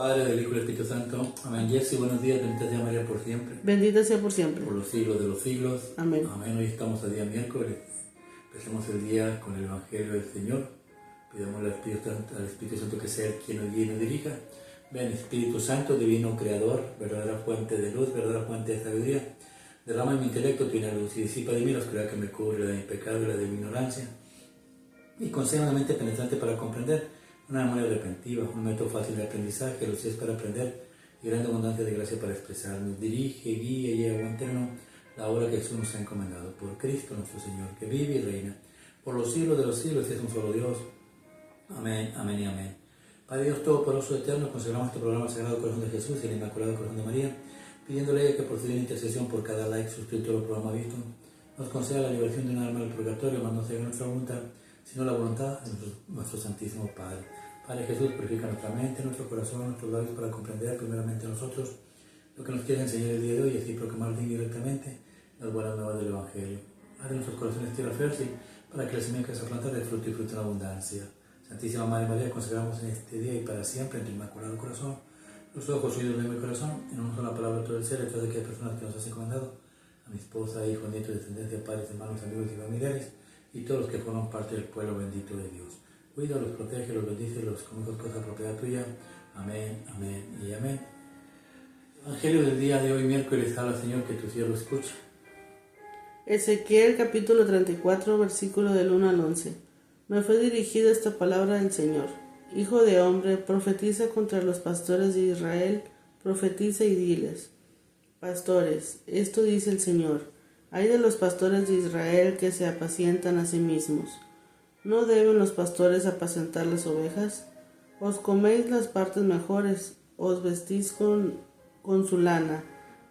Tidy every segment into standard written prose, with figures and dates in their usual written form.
Padre, del Hijo y del Espíritu Santo. Amén. Jessy, buenos días. Bendita sea María por siempre. Bendita sea por siempre. Por los siglos de los siglos. Amén. Amén. Hoy estamos a día miércoles. Empecemos el día con el Evangelio del Señor. Pidamos al Espíritu Santo que sea quien nos guíe y nos dirija. Ven, Espíritu Santo, divino Creador, verdadera fuente de luz, verdadera fuente de sabiduría. Derrama en mi intelecto tu luz y disipa de mí la oscuridad que me cubre, la de mi pecado y la de mi ignorancia. Y concede una mente penetrante para comprender, una memoria repentiva, un método fácil de aprendizaje, lucidez para aprender y gran abundancia de gracia para expresarnos. Dirige, guía y lleva a buen término la obra que Jesús nos ha encomendado. Por Cristo nuestro Señor, que vive y reina por los siglos de los siglos y es un solo Dios. Amén, amén y amén. Padre Dios Todopoderoso Eterno, consagramos este programa al Sagrado Corazón de Jesús y el Inmaculado Corazón de María, pidiéndole que por su divina intercesión por cada like, suscriptor o programa visto, nos conceda la liberación de un alma del purgatorio, mas no sea nuestra voluntad, sino la voluntad de nuestro Santísimo Padre. Padre Jesús, purifica nuestra mente, nuestro corazón, nuestros labios para comprender primeramente nosotros lo que nos quiere enseñar el día de hoy y así proclamar directamente las buenas nuevas del Evangelio. Haz de nuestros corazones tierra fértil para que la semilla que se planta dé fruto y fruto en abundancia. Santísima Madre María, consagramos en este día y para siempre en tu Inmaculado Corazón los ojos, oídos de mi corazón, en una sola palabra todo el ser, detrás de aquellas personas que nos has encomendado, a mi esposa, hijo, nieto, descendencia, padres, hermanos, amigos y familiares, y todos los que forman parte del pueblo bendito de Dios. Cuida, los protege, los bendice, los come con cosa propiedad tuya. Amén, amén y amén. Evangelio del día de hoy, miércoles, habla Señor, que tu siervo escucha. Ezequiel capítulo 34, versículo del 1 al 11. Me fue dirigida esta palabra del Señor. Hijo de hombre, profetiza contra los pastores de Israel, profetiza y diles: Pastores, esto dice el Señor: hay de los pastores de Israel que se apacientan a sí mismos. ¿No deben los pastores apacentar las ovejas? Os coméis las partes mejores, os vestís con su lana,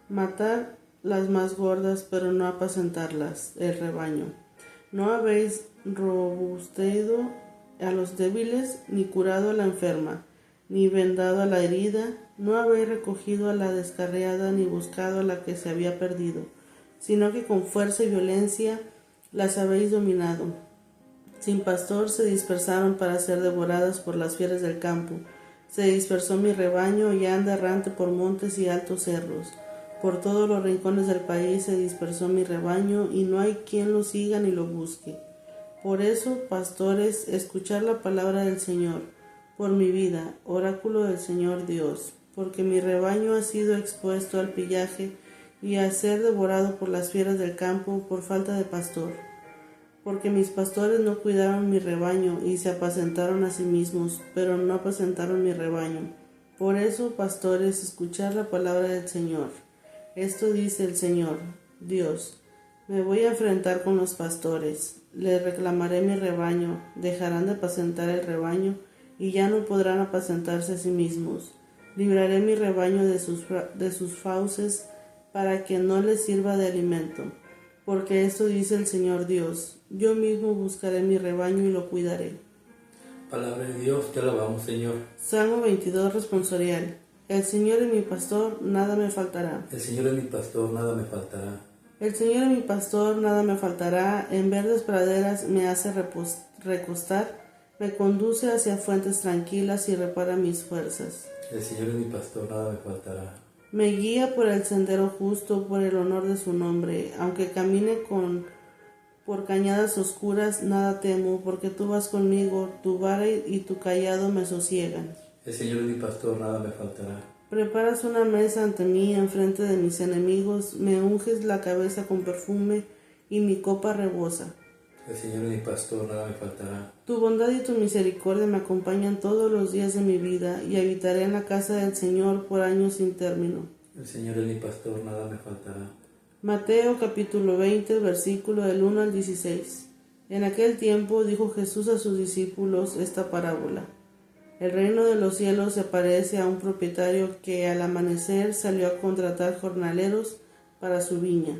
matar las más gordas, pero no apacentarlas, el rebaño. No habéis robusteado a los débiles, ni curado a la enferma, ni vendado a la herida, no habéis recogido a la descarriada, ni buscado a la que se había perdido, sino que con fuerza y violencia las habéis dominado. Sin pastor se dispersaron para ser devoradas por las fieras del campo. Se dispersó mi rebaño y anda errante por montes y altos cerros. Por todos los rincones del país se dispersó mi rebaño y no hay quien lo siga ni lo busque. Por eso, pastores, escuchad la palabra del Señor, por mi vida, oráculo del Señor Dios, porque mi rebaño ha sido expuesto al pillaje y a ser devorado por las fieras del campo por falta de pastor. Porque mis pastores no cuidaron mi rebaño y se apacentaron a sí mismos, pero no apacentaron mi rebaño. Por eso, pastores, escuchad la palabra del Señor. Esto dice el Señor, Dios: me voy a enfrentar con los pastores, les reclamaré mi rebaño, dejarán de apacentar el rebaño y ya no podrán apacentarse a sí mismos. Libraré mi rebaño de sus fauces para que no les sirva de alimento. Porque esto dice el Señor Dios: yo mismo buscaré mi rebaño y lo cuidaré. Palabra de Dios, te alabamos, Señor. Salmo 22, responsorial. El Señor es mi pastor, nada me faltará. El Señor es mi pastor, nada me faltará. El Señor es mi pastor, nada me faltará. En verdes praderas me hace recostar, me conduce hacia fuentes tranquilas y repara mis fuerzas. El Señor es mi pastor, nada me faltará. Me guía por el sendero justo, por el honor de su nombre. Aunque camine por cañadas oscuras, nada temo, porque tú vas conmigo, tu vara y tu cayado me sosiegan. El Señor es mi pastor, nada me faltará. Preparas una mesa ante mí en frente de mis enemigos, me unges la cabeza con perfume y mi copa rebosa. El Señor es mi pastor, nada me faltará. Tu bondad y tu misericordia me acompañan todos los días de mi vida, y habitaré en la casa del Señor por años sin término. El Señor es mi pastor, nada me faltará. Mateo capítulo 20, versículo del 1 al 16. En aquel tiempo dijo Jesús a sus discípulos esta parábola. El reino de los cielos se parece a un propietario que al amanecer salió a contratar jornaleros para su viña.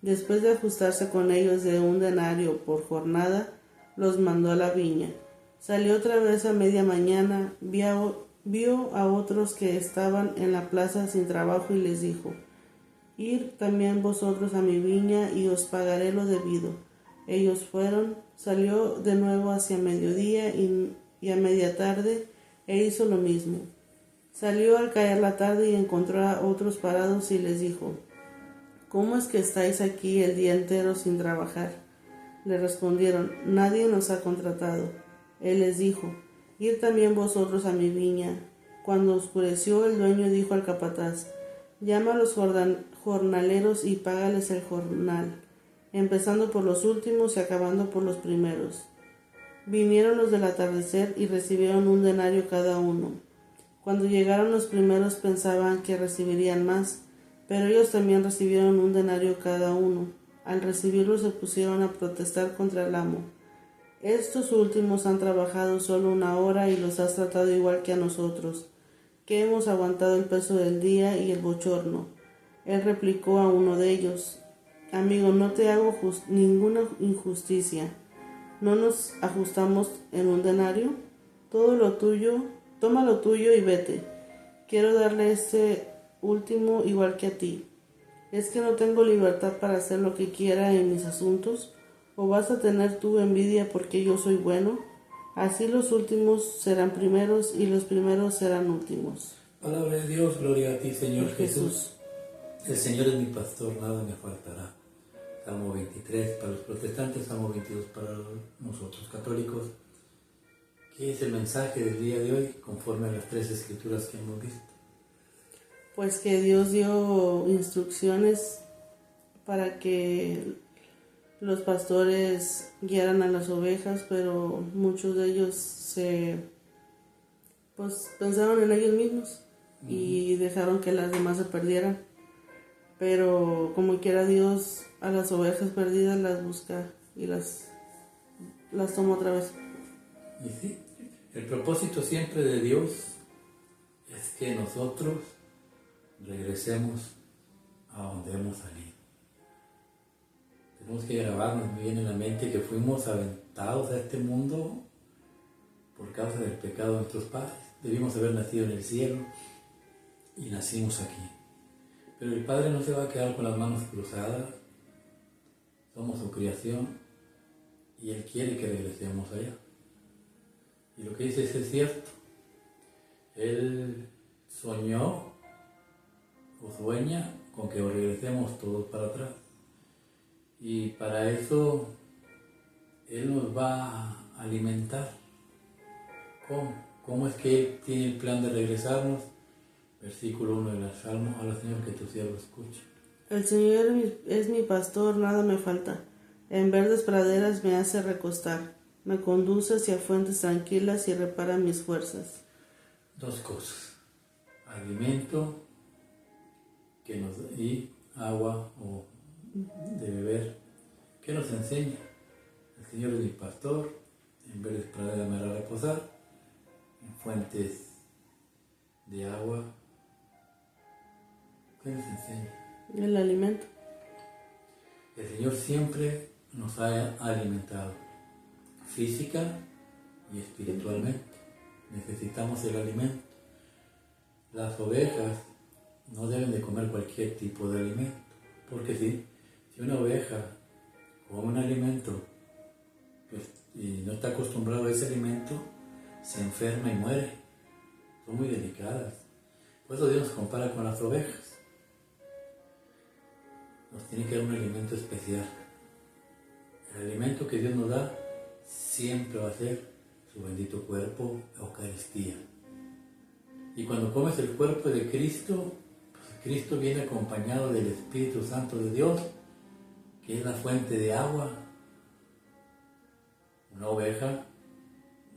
Después de ajustarse con ellos de 1 denario por jornada, los mandó a la viña. Salió otra vez a media mañana, vio a otros que estaban en la plaza sin trabajo y les dijo: Ir también vosotros a mi viña y os pagaré lo debido. Ellos fueron, salió de nuevo hacia mediodía y a media tarde e hizo lo mismo. Salió al caer la tarde y encontró a otros parados y les dijo: ¿Cómo es que estáis aquí el día entero sin trabajar? Le respondieron: Nadie nos ha contratado. Él les dijo: Id también vosotros a mi viña. Cuando oscureció, el dueño dijo al capataz: Llama a los jornaleros y págales el jornal, empezando por los últimos y acabando por los primeros. Vinieron los del atardecer y recibieron 1 denario cada uno. Cuando llegaron los primeros pensaban que recibirían más, pero ellos también recibieron 1 denario cada uno. Al recibirlo se pusieron a protestar contra el amo. Estos últimos han trabajado solo 1 hora y los has tratado igual que a nosotros, que hemos aguantado el peso del día y el bochorno. Él replicó a uno de ellos: Amigo, no te hago ninguna injusticia. ¿No nos ajustamos en 1 denario? Toma lo tuyo y vete. Quiero darle a este último igual que a ti. ¿Es que no tengo libertad para hacer lo que quiera en mis asuntos? ¿O vas a tener tú envidia porque yo soy bueno? Así los últimos serán primeros y los primeros serán últimos. Palabra de Dios, gloria a ti, Señor Jesús. El Señor es mi pastor, nada me faltará. Salmo 23 para los protestantes, Salmo 22 para nosotros católicos. ¿Qué es el mensaje del día de hoy conforme a las 3 escrituras que hemos visto? Pues que Dios dio instrucciones para que los pastores guiaran a las ovejas, pero muchos de ellos pensaron en ellos mismos y dejaron que las demás se perdieran. Pero como quiera, Dios a las ovejas perdidas las busca y las toma otra vez. Y sí, el propósito siempre de Dios es que nosotros regresemos a donde hemos salido. Tenemos que grabarnos muy bien en la mente que fuimos aventados a este mundo por causa del pecado de nuestros padres. Debimos haber nacido en el cielo y nacimos aquí. Pero el Padre no se va a quedar con las manos cruzadas. Somos su creación y Él quiere que regresemos allá. Y lo que dice es cierto. Él soñó o sueña con que regresemos todos para atrás. Y para eso Él nos va a alimentar. ¿Cómo? ¿Cómo es que Él tiene el plan de regresarnos? Versículo 1 del Salmo: Habla, Señor, que tu siervo escuche. El Señor es mi pastor, nada me falta. En verdes praderas me hace recostar. Me conduce hacia fuentes tranquilas y repara mis fuerzas. 2 cosas: alimento y agua o de beber. ¿Qué nos enseña? El Señor es mi pastor, en verdes praderas me hará reposar, en fuentes de agua. ¿Qué nos enseña? El alimento. El Señor siempre nos ha alimentado física y espiritualmente. Necesitamos el alimento. Las ovejas no deben de comer cualquier tipo de alimento, porque si una oveja come un alimento y no está acostumbrado a ese alimento, se enferma y muere. Son muy delicadas. Por eso Dios nos compara con las ovejas. Nos tiene que dar un alimento especial. El alimento que Dios nos da siempre va a ser su bendito cuerpo, Eucaristía. Y cuando comes el cuerpo de Cristo, pues Cristo viene acompañado del Espíritu Santo de Dios, que es la fuente de agua. Una oveja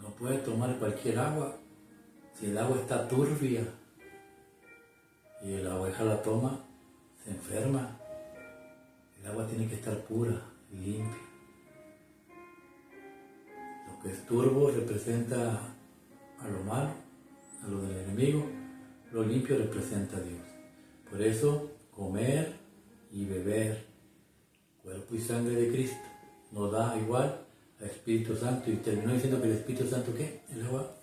no puede tomar cualquier agua. Si el agua está turbia y la oveja la toma, se enferma. El agua tiene que estar pura y limpia. Lo que es turbo representa a lo malo, a lo del enemigo. Lo limpio representa a Dios. Por eso, comer y beber cuerpo y sangre de Cristo nos da igual al Espíritu Santo. Y terminó diciendo que el Espíritu Santo, ¿qué? El agua.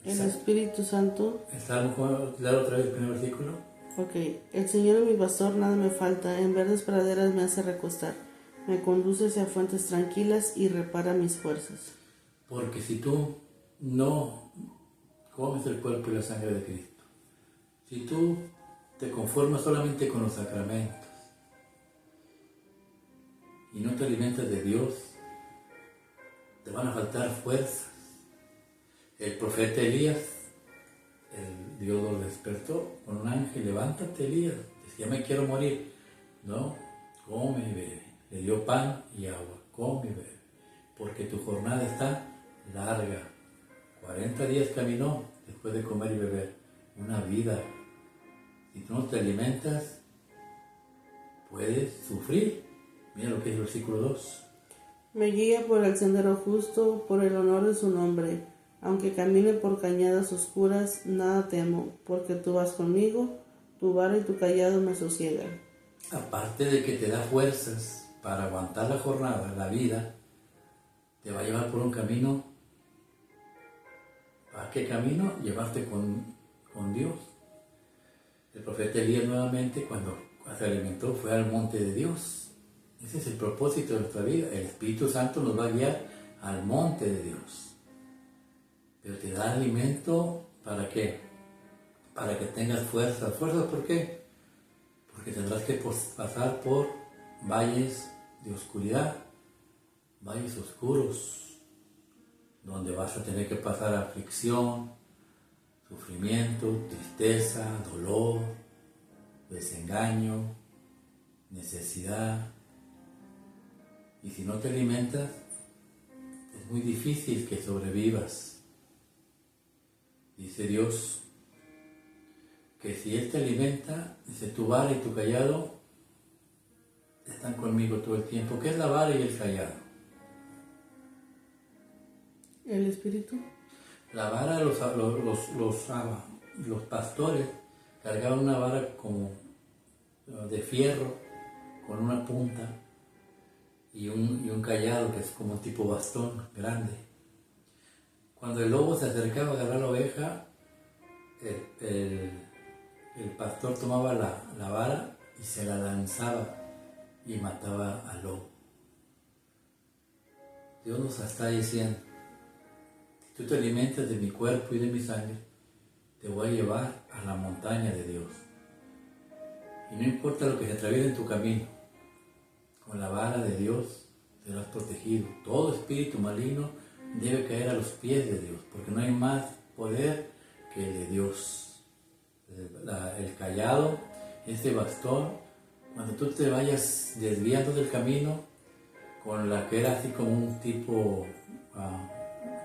El Espíritu Santo. El Salmo, claro, otra vez el primer versículo. Ok. El Señor es mi pastor, nada me falta. En verdes praderas me hace recostar. Me conduce hacia fuentes tranquilas y repara mis fuerzas. Porque si tú no comes el cuerpo y la sangre de Cristo. Si tú te conformas solamente con los sacramentos y no te alimentas de Dios, te van a faltar fuerzas. El profeta Elías, Dios lo despertó con un ángel: levántate, Elías. Decía: me quiero morir. No, come y bebe. Le dio pan y agua: come y bebe, porque tu jornada está larga. 40 días caminó después de comer y beber. Una vida. Si tú no te alimentas, puedes sufrir. Mira lo que es el versículo 2. Me guía por el sendero justo, por el honor de su nombre. Aunque camine por cañadas oscuras, nada temo, porque tú vas conmigo, tu vara y tu cayado me sosiegan. Aparte de que te da fuerzas para aguantar la jornada, la vida, te va a llevar por un camino. ¿A qué camino? Llevarte con Dios. El profeta Elías nuevamente, cuando se alimentó, fue al monte de Dios. Ese es el propósito de nuestra vida. El Espíritu Santo nos va a guiar al monte de Dios. Pero te da alimento, ¿para qué? Para que tengas fuerzas. ¿Fuerzas por qué? Porque tendrás que pasar por valles de oscuridad, valles oscuros, donde vas a tener que pasar aflicción, sufrimiento, tristeza, dolor, desengaño, necesidad. Y si no te alimentas, es muy difícil que sobrevivas. Dice Dios que si Él te alimenta, dice: tu vara y tu cayado están conmigo todo el tiempo. ¿Qué es la vara y el cayado? ¿El Espíritu? La vara, los pastores cargaban una vara como de fierro con una punta y un cayado que es como un tipo bastón grande. Cuando el lobo se acercaba a agarrar la oveja, el pastor tomaba la vara y se la lanzaba y mataba al lobo. Dios nos está diciendo: si tú te alimentas de mi cuerpo y de mi sangre, te voy a llevar a la montaña de Dios. Y no importa lo que se atraviese en tu camino, con la vara de Dios serás protegido. Todo espíritu maligno debe caer a los pies de Dios, porque no hay más poder que el de Dios. El cayado, ese bastón, cuando tú te vayas desviando del camino, con la que era así como un tipo,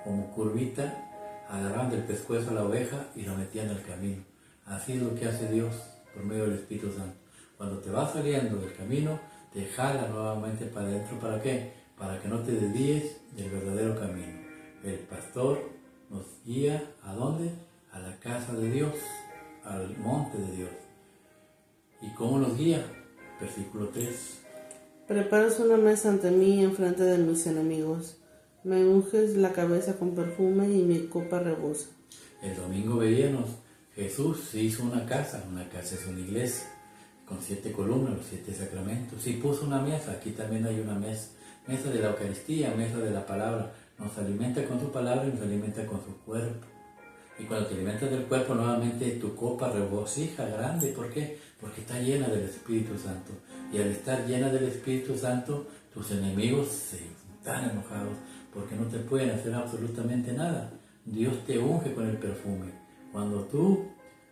como curvita, agarraban del pescuezo a la oveja y la metían al camino. Así es lo que hace Dios por medio del Espíritu Santo. Cuando te vas saliendo del camino, te jala nuevamente para adentro. ¿Para qué? Para que no te desvíes del verdadero camino. El pastor nos guía ¿a dónde? A la casa de Dios, al monte de Dios. ¿Y cómo nos guía? Versículo 3. Preparas una mesa ante mí en frente de mis enemigos. Me unges la cabeza con perfume y mi copa rebosa. El domingo veíamos, Jesús se hizo una casa es una iglesia, con 7 columnas, los 7 sacramentos. Y puso una mesa, aquí también hay una mesa de la Eucaristía, mesa de la palabra. Nos alimenta con su palabra y nos alimenta con su cuerpo. Y cuando te alimentas del cuerpo, nuevamente tu copa regocija grande. ¿Por qué? Porque está llena del Espíritu Santo. Y al estar llena del Espíritu Santo, tus enemigos se están enojados porque no te pueden hacer absolutamente nada. Dios te unge con el perfume. Cuando tú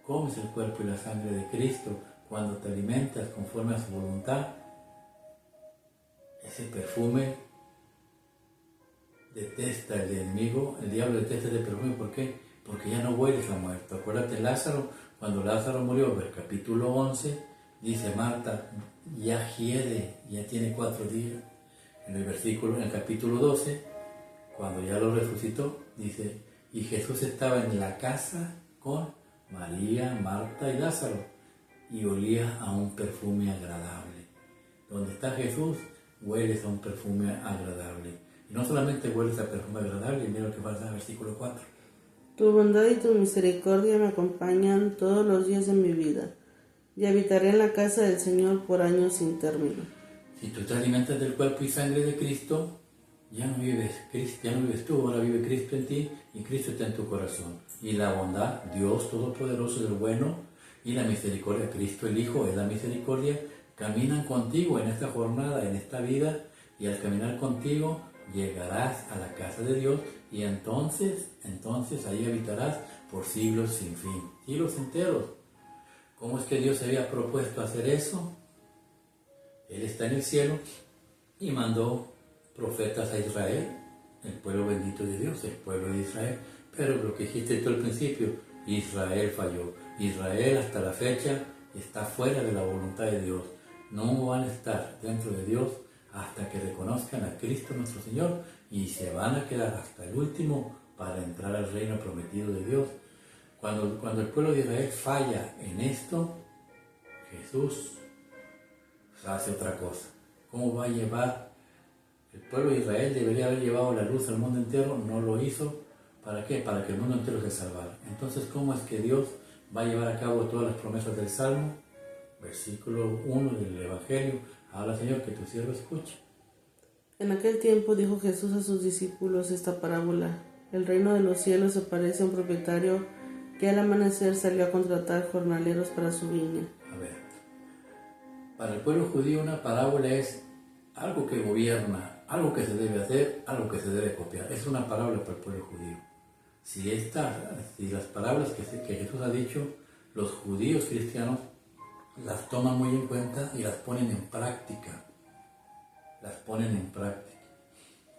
comes el cuerpo y la sangre de Cristo, cuando te alimentas conforme a su voluntad, ese perfume detesta el enemigo, el diablo detesta ese perfume. ¿Por qué? Porque ya no hueles a muerto. Acuérdate Lázaro, cuando Lázaro murió, en el capítulo 11, dice Marta: ya hiede, ya tiene 4 días. En el capítulo 12, cuando ya lo resucitó, dice: y Jesús estaba en la casa con María, Marta y Lázaro, y olía a un perfume agradable. Donde está Jesús, hueles a un perfume agradable. Y no solamente hueles a perfume agradable, mira lo que pasa en el versículo 4. Tu bondad y tu misericordia me acompañan todos los días de mi vida, y habitaré en la casa del Señor por años sin término. Si tú te alimentas del cuerpo y sangre de Cristo, ya no vives tú, ahora vive Cristo en ti y Cristo está en tu corazón. y la bondad, Dios Todopoderoso es el bueno, y la misericordia, Cristo el Hijo es la misericordia, caminan contigo en esta jornada, en esta vida, y al caminar contigo llegarás a la casa de Dios, y entonces ahí habitarás por siglos sin fin, siglos enteros. ¿Cómo es que Dios se había propuesto hacer eso? Él está en el cielo y mandó profetas a Israel, el pueblo bendito de Dios, el pueblo de Israel. Pero lo que dijiste tú al principio, Israel falló. Israel hasta la fecha está fuera de la voluntad de Dios. No van a estar dentro de Dios hasta que reconozcan a Cristo nuestro Señor, y se van a quedar hasta el último para entrar al reino prometido de Dios. Cuando el pueblo de Israel falla en esto, Jesús hace otra cosa. ¿Cómo va a llevar? El pueblo de Israel debería haber llevado la luz al mundo entero, no lo hizo. ¿Para qué? Para que el mundo entero se salvara. Entonces, ¿cómo es que Dios va a llevar a cabo todas las promesas del Salmo? Versículo 1 del Evangelio. Habla, Señor, que tu siervo escuche. En aquel tiempo dijo Jesús a sus discípulos esta parábola. El reino de los cielos se parece a un propietario que al amanecer salió a contratar jornaleros para su viña. A ver, para el pueblo judío una parábola es algo que gobierna, algo que se debe hacer, algo que se debe copiar. Es una parábola para el pueblo judío. Si las parábolas que Jesús ha dicho, los judíos cristianos las toman muy en cuenta y las ponen en práctica.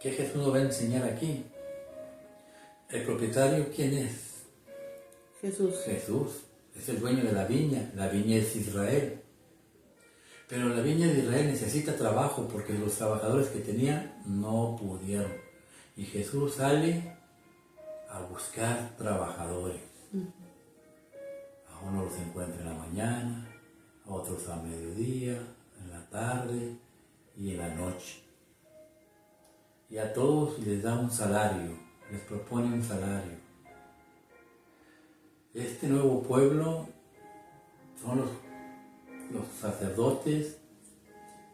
¿Qué Jesús nos va a enseñar aquí? ¿El propietario quién es? Jesús. Jesús. Es el dueño de la viña es Israel. Pero la viña de Israel necesita trabajo porque los trabajadores que tenía no pudieron. Y Jesús sale a buscar trabajadores. A unos los encuentra en la mañana, a otros a mediodía, en la tarde y en la noche. Y a todos les da un salario, les propone un salario. Este nuevo pueblo son los sacerdotes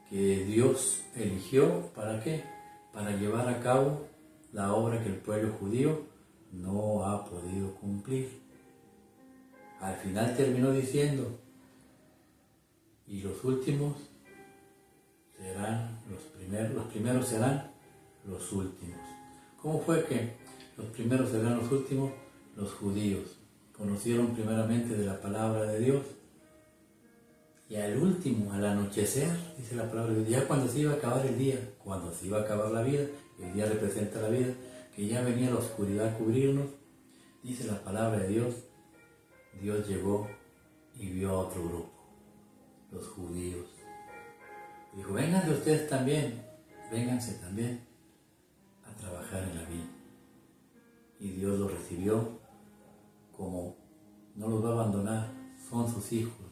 que Dios eligió. ¿Para qué? Para llevar a cabo la obra que el pueblo judío no ha podido cumplir. Al final terminó diciendo, y los últimos serán los primeros serán los últimos. ¿Cómo fue que los primeros serán los últimos? Los judíos conocieron primeramente de la palabra de Dios, y al último, al anochecer, dice la palabra de Dios, ya cuando se iba a acabar el día, cuando se iba a acabar la vida, el día representa la vida, que ya venía la oscuridad a cubrirnos, dice la palabra de Dios, Dios llegó y vio a otro grupo, los judíos. Dijo, vénganse ustedes también, vénganse también a trabajar en la viña. Y Dios los recibió como no los va a abandonar, son sus hijos.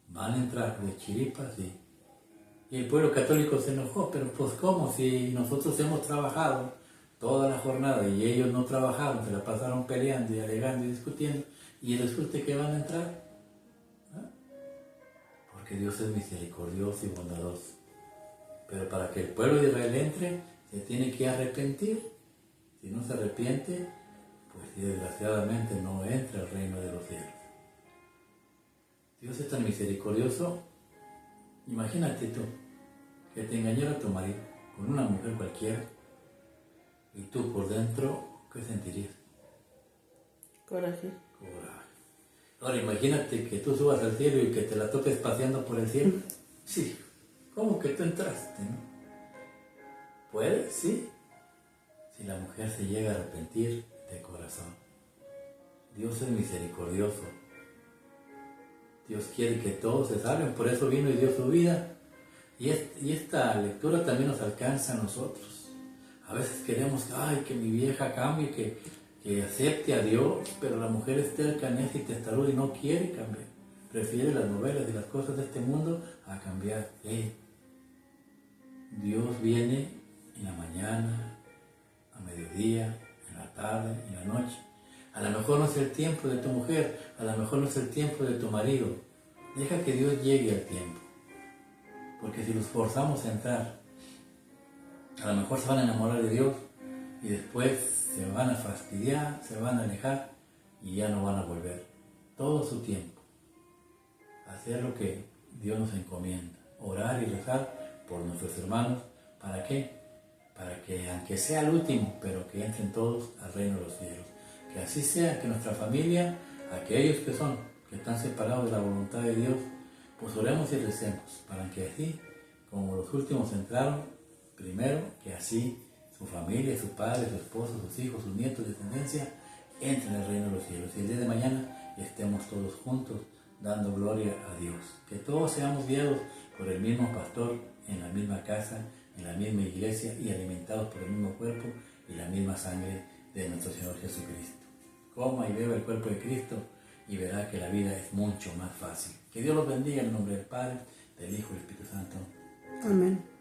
Van a entrar de chiripas y el pueblo católico se enojó, pero pues ¿cómo? Si nosotros hemos trabajado toda la jornada y ellos no trabajaron, se la pasaron peleando y alegando y discutiendo, y resulta que van a entrar. ¿Ah? Porque Dios es misericordioso y bondadoso. Pero para que el pueblo de Israel entre, se tiene que arrepentir. Si no se arrepiente, pues desgraciadamente no entra al reino de los cielos. Dios es tan misericordioso. Imagínate tú, que te engañara tu marido con una mujer cualquiera, y tú por dentro, ¿qué sentirías? Coraje. Ahora imagínate que tú subas al cielo y que te la topes paseando por el cielo. Sí, ¿cómo que tú entraste, no? ¿Puedes? Sí. Si la mujer se llega a arrepentir de corazón. Dios es misericordioso. Dios quiere que todos se salven, por eso vino y dio su vida. Y esta lectura también nos alcanza a nosotros. A veces queremos que mi vieja cambie, que acepte a Dios, pero la mujer es terca, necia y testaruda y no quiere cambiar. Prefiere las novelas y las cosas de este mundo a cambiar. Dios viene en la mañana, a mediodía, en la tarde, en la noche. A lo mejor no es el tiempo de tu mujer, a lo mejor no es el tiempo de tu marido. Deja que Dios llegue al tiempo. Porque si los forzamos a entrar, a lo mejor se van a enamorar de Dios y después se van a fastidiar, se van a alejar. y ya no van a volver. Todo su tiempo. Hacer lo que Dios nos encomienda. Orar y rezar por nuestros hermanos. ¿Para qué? Para que, aunque sea el último, pero que entren todos al reino de los cielos. Que así sea, que nuestra familia, aquellos que están separados de la voluntad de Dios, pues oremos y recemos, para que así, como los últimos entraron, primero, que así su familia, su padre, su esposa, sus hijos, sus nietos, descendencia, entren al reino de los cielos. Y el día de mañana estemos todos juntos, dando gloria a Dios. Que todos seamos guiados por el mismo pastor, en la misma casa, en la misma iglesia y alimentados por el mismo cuerpo y la misma sangre de nuestro Señor Jesucristo. Coma y beba el cuerpo de Cristo y verá que la vida es mucho más fácil. Que Dios los bendiga en el nombre del Padre, del Hijo y del Espíritu Santo. Amén.